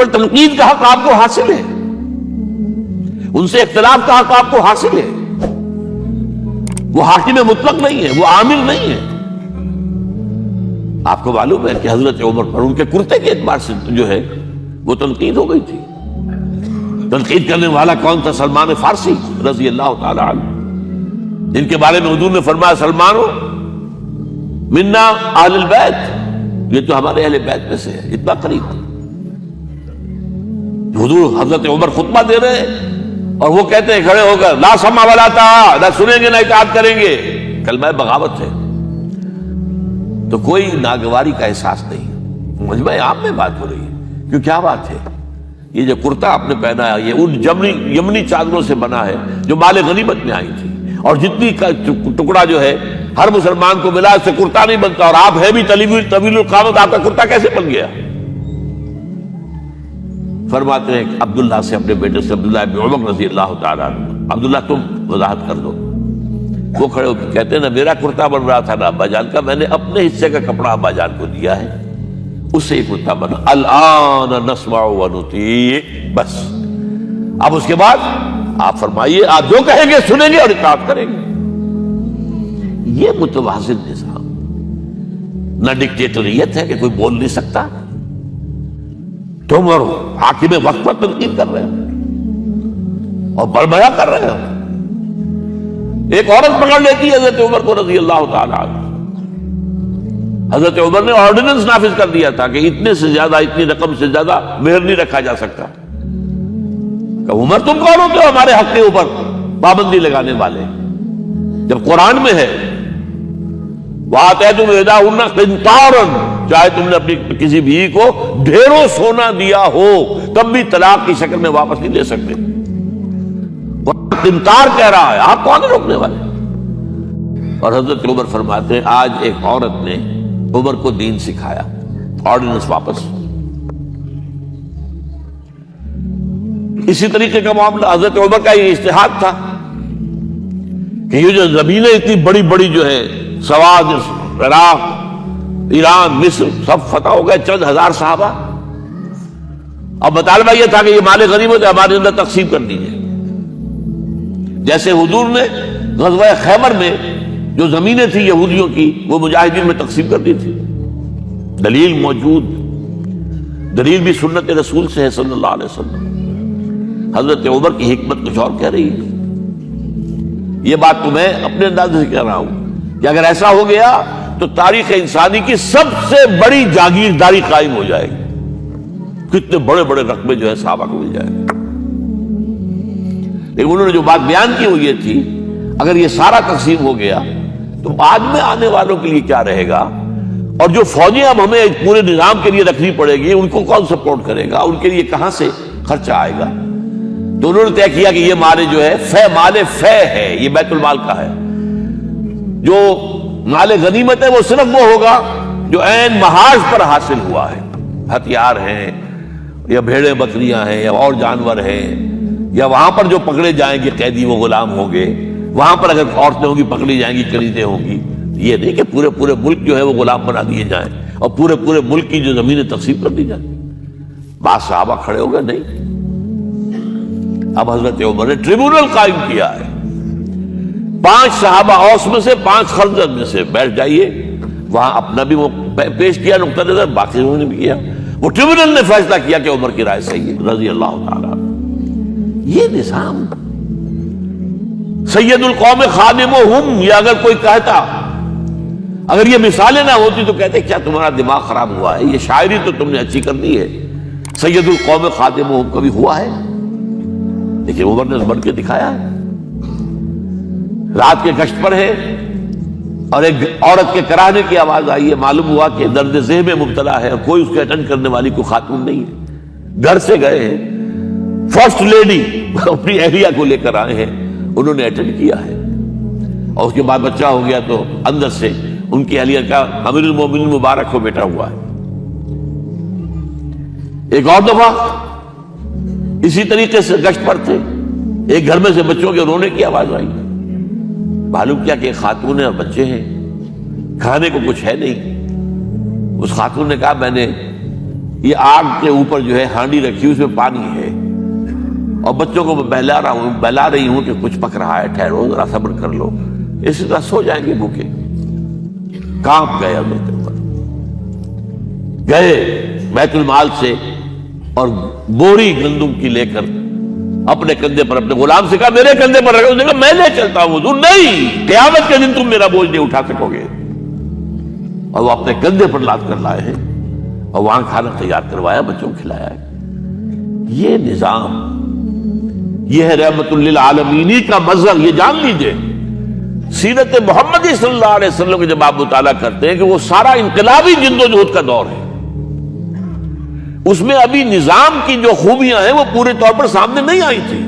پر تنقید کا حق آپ کو حاصل ہے، ان سے اختلاف کا حق آپ کو حاصل ہے. وہ حاکم مطلق نہیں ہے، وہ عامل نہیں ہے. آپ کو معلوم ہے کہ حضرت عمر پر ان کے کرتے کے اعتبار سے جو ہے وہ تنقید ہو گئی تھی. تنقید کرنے والا کون تھا؟ سلمان فارسی رضی اللہ تعالی عنہ، جن کے بارے میں حضور نے فرمایا سلمانو منا اہل البیت، یہ تو ہمارے اہل بیت میں سے ہے، اتنا قریب. حضور حضرت عمر خطبہ دے رہے ہیں اور وہ کہتے ہیں کھڑے ہو کر لا سمع ولا طاعہ، نہ سنیں گے نہ اطاعت کریں گے. کلمہ بغاوت ہے. تو کوئی ناگواری کا احساس نہیں. مجمع عام میں بات ہو رہی ہے. کیوں کیا بات ہے؟ یہ جو کرتا آپ نے پہنا ہے یہ ان یمنی چادروں سے بنا ہے جو مال غنیمت میں آئی تھی، اور جتنی ٹکڑا جو ہے ہر مسلمان کو ملا اس سے کرتا نہیں بنتا. اور آپ ہے بھی طویل القامت، آپ کا کرتا کیسے بن گیا؟ فرماتے ہیں کہ عبداللہ سے، اپنے بیٹے سے، عبداللہ ابن عمر رضی اللہ تعالیٰ عنہ، عبداللہ تم وضاحت کر دو. وہ کھڑے ہو کے کہتے ہیں نہ میرا کرتا بن رہا تھا نہ ابا جان کا، میں نے اپنے حصے کا کپڑا ابا جان کو دیا ہے، اس سے ہی کرتا بنا. الآن نسمع ونطیع، بس اب اس کے بعد آپ فرمائیے، آپ جو کہیں گے سنیں گے اور اطاعت کریں گے. یہ متوازن نظام، نہ ڈکٹیٹریت ہے کہ کوئی بول نہیں سکتا. تم اور حاکم وقت پر تنقید کر رہے ہو اور بڑبڑا کر رہے ہو. ایک عورت پکڑ لیتی ہے حضرت عمر کو رضی اللہ تعالیٰ عنہ. حضرت عمر نے آرڈیننس نافذ کر دیا تھا کہ اتنے سے زیادہ، اتنی رقم سے زیادہ مہر نہیں رکھا جا سکتا. کہ عمر تم کون ہوتے ہو ہمارے حق کے اوپر پابندی لگانے والے؟ جب قرآن میں ہے وَآتَيْتُمْ إِحْدَاهُنَّ قِنْطَارًا، چاہے تم نے اپنی کسی بیوی کو ڈھیروں سونا دیا ہو تب بھی طلاق کی شکل میں واپس نہیں لے سکتے. قنطار کہہ رہا ہے، آپ کون ہیں روکنے والے؟ اور حضرت عمر فرماتے ہیں آج ایک عورت نے عمر کو دین سکھایا، آرڈیننس واپس. اسی طریقے کا معاملہ حضرت عمر کا یہ اجتہاد تھا کہ یہ جو زمینیں اتنی بڑی بڑی جو ہے، سواد، عراق، ایران، مصر، سب فتح ہو گئے، چند ہزار صحابہ. اب مطالبہ یہ تھا کہ یہ مال غنیمت ہمارے اندر تقسیم کر دیجیے. جیسے حضور نے غزوہ خیبر میں جو زمینیں تھیں یہودیوں کی وہ مجاہدین میں تقسیم کر دی تھی. دلیل موجود، دلیل بھی سنت رسول سے ہے صلی اللہ علیہ وسلم. حضرت عمر کی حکمت کچھ اور کہہ رہی ہے. یہ بات تو میں اپنے انداز سے کہہ رہا ہوں کہ اگر ایسا ہو گیا تو تاریخ انسانی کی سب سے بڑی جاگیرداری قائم ہو جائے گی. کتنے بڑے بڑے رقبے جو ہے صحابہ کو مل جائے گا. لیکن انہوں نے جو بات بیان کی وہ یہ تھی اگر یہ سارا تقسیم ہو گیا تو بعد میں آنے والوں کے لیے کیا رہے گا، اور جو فوجیں اب ہمیں پورے نظام کے لیے رکھنی پڑے گی ان کو کون سپورٹ کرے گا، ان کے لیے کہاں سے خرچہ آئے گا. تو انہوں نے طے کیا کہ یہ مال جو ہے مال فے ہے، یہ بیت المال کا ہے. جو مال غنیمت ہے وہ صرف وہ ہوگا جو عین محاذ پر حاصل ہوا ہے. ہتھیار ہیں یا بھیڑیں بکریاں ہیں یا اور جانور ہیں، یا وہاں پر جو پکڑے جائیں گے قیدی وہ غلام ہوں گے، وہاں پر اگر عورتیں ہوں گی پکڑی جائیں گی، خریدیں ہوں گی. یہ نہیں کہ پورے ملک جو ہے وہ غلام بنا دیے جائیں اور پورے ملک کی جو زمینیں تقسیم کر دی جائیں. بعض صحابہ کھڑے ہو گئے نہیں. اب حضرت عمر نے ٹریبونل قائم کیا ہے. 5 صحابہ اوس میں سے، 5 خزرج میں سے بیٹھ جائیے. وہاں اپنا بھی وہ پیش کیا نقطہ نظر، باقی لوگوں نے بھی کیا. وہ ٹریبونل نے فیصلہ کیا کہ عمر کی رائے صحیح ہے رضی اللہ تعالیٰ. یہ نظام سید القوم خادمہم، یہ اگر کوئی کہتا، اگر یہ مثالیں نہ ہوتی تو کہتے کیا تمہارا دماغ خراب ہوا ہے، یہ شاعری تو تم نے اچھی کر دی ہے. سید القوم خادمہم کبھی ہوا ہے؟ لیکن عمر نے بن کے دکھایا ہے. رات کے گشت پر ہے اور ایک عورت کے کراہنے کی آواز آئی ہے. معلوم ہوا کہ درد ذہن میں مبتلا ہے اور کوئی اس کے اٹینڈ کرنے والی کوئی خاتون نہیں ہے. گھر سے گئے ہیں، فرسٹ لیڈی اپنی اہلیہ کو لے کر آئے ہیں، انہوں نے اٹینڈ کیا ہے. اور اس کے بعد بچہ ہو گیا تو اندر سے ان کی اہلیہ کا امیر المومنین مبارک ہو بیٹا ہوا ہے. ایک اور دفعہ اسی طریقے سے گشت پر تھے، ایک گھر میں سے بچوں کے رونے کی آواز آئی. معلوم کیا کہ ایک خاتون ہے اور بچے ہیں، کھانے کو کچھ ہے نہیں. اس خاتون نے کہا میں نے یہ آگ کے اوپر جو ہے ہانڈی رکھی، اس میں پانی ہے، اور بچوں کو میں بہلا رہی ہوں کہ کچھ پک رہا ہے، ٹھہرو ذرا صبر کر لو، اسی طرح سو جائیں گے بھوکے۔ کانپ گئے حضرت عمر، گئے بیت المال سے اور بوری گندم کی لے کر اپنے کندھے پر، اپنے غلام سے کہا میرے کندھے پر رکھو، اس نے کہا میں لے چلتا ہوں حضور۔ نہیں، قیامت کے دن تم میرا بوجھ نہیں اٹھا سکو گے۔ اور وہ اپنے کندھے پر لاد کر لائے ہیں اور وہاں کھانا تیار کروایا، بچوں کو کھلایا ہے۔ یہ نظام، یہ ہے رحمت للعالمینی کا مظہر۔ یہ جان لیجئے سیرت محمدی صلی اللہ علیہ وسلم کے جب آپ مطالعہ کرتے ہیں کہ وہ سارا انقلابی جدوجہد کا دور ہے، اس میں ابھی نظام کی جو خوبیاں ہیں وہ پورے طور پر سامنے نہیں آئی تھی۔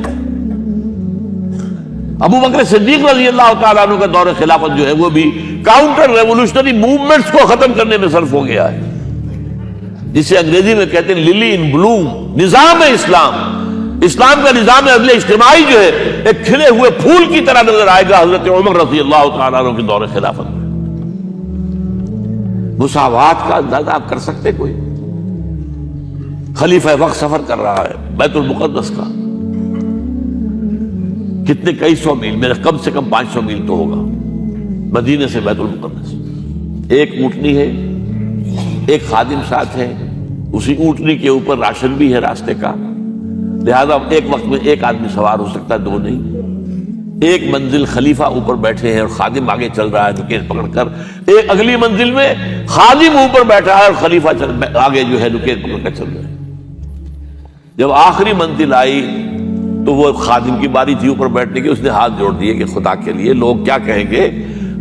ابو بکر صدیق رضی اللہ تعالیٰ عنہ کا دور خلافت جو ہے وہ بھی کاؤنٹر ریولوشنری موومنٹس کو ختم کرنے میں صرف ہو گیا ہے، جسے انگریزی میں کہتے ہیں للی ان بلوم، نظام اسلام۔ اسلام کا نظام عدل اجتماعی جو ہے ایک کھلے ہوئے پھول کی طرح نظر آئے گا حضرت عمر رضی اللہ تعالیٰ عنہ کے دور خلافت میں۔ مساوات کا اندازہ آپ کر سکتے کوئی؟ خلیفہ وقت سفر کر رہا ہے بیت المقدس کا، کتنے کئی سو میل، میرے کم سے کم 500 میل تو ہوگا مدینے سے بیت المقدس۔ ایک اونٹنی ہے، ایک خادم ساتھ ہے، اسی اونٹنی کے اوپر راشن بھی ہے راستے کا، لہذا ایک وقت میں ایک آدمی سوار ہو سکتا ہے، دو نہیں۔ ایک منزل خلیفہ اوپر بیٹھے ہیں اور خادم آگے چل رہا ہے نکیل پکڑ کر، ایک اگلی منزل میں خادم اوپر بیٹھا ہے اور خلیفہ آگے جو ہے نکیل پکڑ کر چل رہے ہیں۔ جب آخری منزل آئی تو وہ خادم کی باری تھی اوپر بیٹھنے کی، اس نے ہاتھ جوڑ دیے کہ خدا کے لیے لوگ کیا کہیں گے،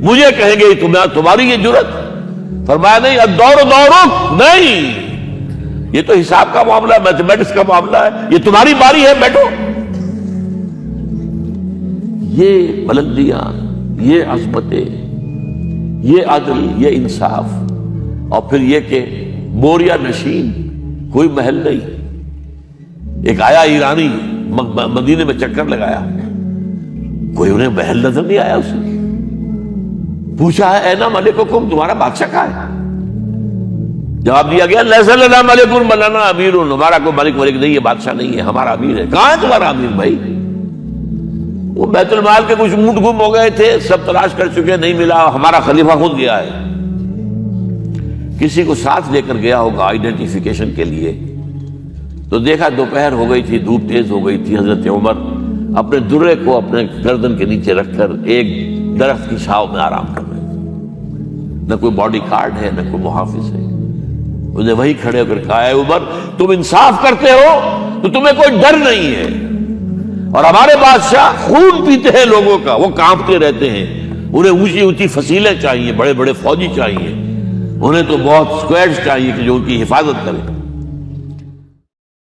مجھے کہیں گے تمہاری یہ جرت۔ فرمایا نہیں، الدور دورک، نہیں، یہ تو حساب کا معاملہ ہے، میتھمیٹکس کا معاملہ ہے، یہ تمہاری باری ہے، بیٹھو۔ یہ بلندیاں، یہ عظمتیں، یہ عدل، یہ انصاف، اور پھر یہ کہ بوریا نشین، کوئی محل نہیں۔ ایک آیا ایرانی مدینے میں چکر لگایا، کوئی انہیں محل نظر نہیں آیا، اسے پوچھا ہے اینا ملککم، تمہارا بادشاہ کہاں ہے؟ جواب دیا گیا لیس لنا ملک بلنا امیر، ہمارا کوئی ملک نہیں ہے، بادشاہ نہیں ہے، ہمارا امیر ہے۔ کہاں ہے تمہارا امیر بھائی؟ وہ بیت المال کے کچھ اونٹ گم ہو گئے تھے، سب تلاش کر چکے، نہیں ملا، ہمارا خلیفہ خود گیا ہے۔ کسی کو ساتھ لے کر گیا ہوگا آئیڈینٹیفیکیشن کے لیے، تو دیکھا دوپہر ہو گئی تھی، دھوپ تیز ہو گئی تھی، حضرت عمر اپنے درے کو اپنے گردن کے نیچے رکھ کر ایک درخت کی چھاؤں میں آرام کر رہے تھے۔ نہ کوئی باڈی گارڈ ہے، نہ کوئی محافظ ہے۔ انہیں وہی کھڑے ہو کر کہا ہے عمر، تم انصاف کرتے ہو تو تمہیں کوئی ڈر نہیں ہے، اور ہمارے بادشاہ خون پیتے ہیں لوگوں کا، وہ کانپتے رہتے ہیں، انہیں اونچی اونچی فصیلیں چاہیے، بڑے بڑے فوجی چاہیے، انہیں تو بہت اسکواڈز چاہیے کہ جو ان کی حفاظت کرے۔